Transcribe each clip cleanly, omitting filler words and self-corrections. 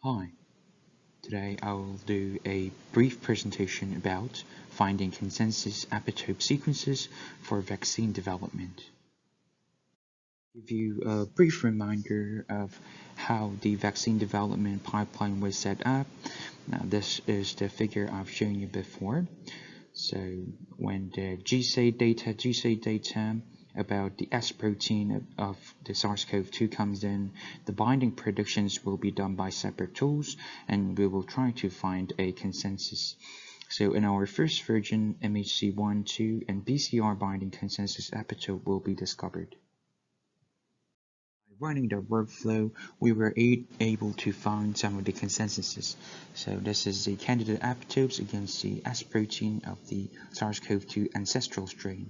Hi, today I will do a brief presentation about finding consensus epitope sequences for vaccine development. Give you a brief reminder of how the vaccine development pipeline was set up. Now this is the figure I've shown you before. So when the GSA data about the S protein of the SARS-CoV-2 comes in, the binding predictions will be done by separate tools, and we will try to find a consensus. So in our first version, MHC1, 2, and BCR binding consensus epitope will be discovered. Running the workflow, we were able to find some of the consensuses. So this is the candidate epitopes against the S protein of the SARS-CoV-2 ancestral strain.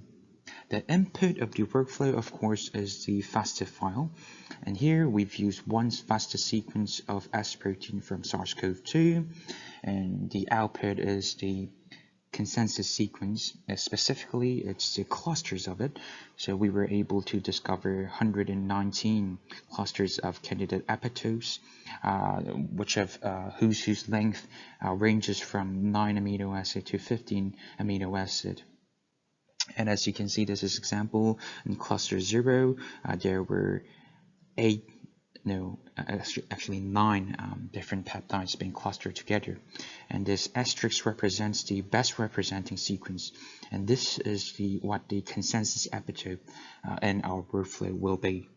The input of the workflow, of course, is the FASTA file, and here we've used one FASTA sequence of S protein from SARS-CoV-2, and the output is the consensus sequence. Specifically, it's the clusters of it. So we were able to discover 119 clusters of candidate epitopes, whose length ranges from 9 amino acid to 15 amino acid. And as you can see, this is example in cluster 0. There were actually 9 different peptides being clustered together, and this asterisk represents the best representing sequence, and this is what the consensus epitope in our workflow will be.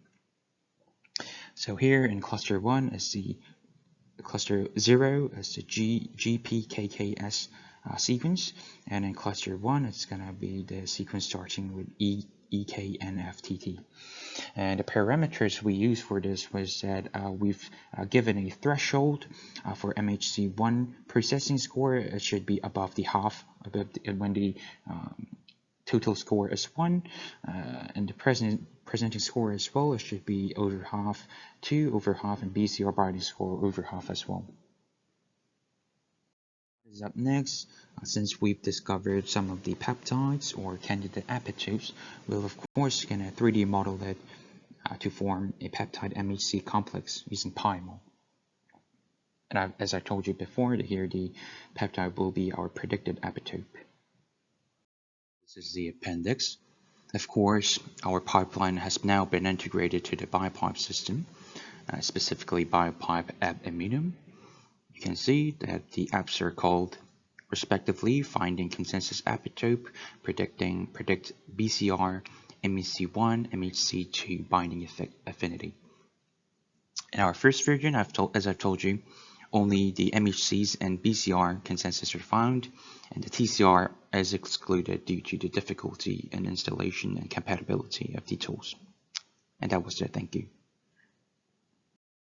So here in cluster 1 is the cluster 0 is the GPKKS sequence, and in cluster 1 it's gonna be the sequence starting with EKNFTT. And the parameters we use for this was that we've given a threshold for MHC1 processing score. It should be above the half, when the total score is 1, and the presenting score as well, it should be over half, 2 over half, and BCR binding score over half as well. What is up next? Since we've discovered some of the peptides or candidate epitopes, we'll of course gonna 3D model it to form a peptide MHC complex using PyMol. And as I told you before, here the peptide will be our predicted epitope. This is the appendix. Of course, our pipeline has now been integrated to the biopipe system, specifically biopipe app Immunum. You can see that the apps are called respectively finding consensus epitope, predict BCR, MHC1, MHC2 binding affinity. In our first version, as I've told you, only the MHCs and BCR consensus are found, and the TCR is excluded due to the difficulty in installation and compatibility of the tools. And that was it. Thank you.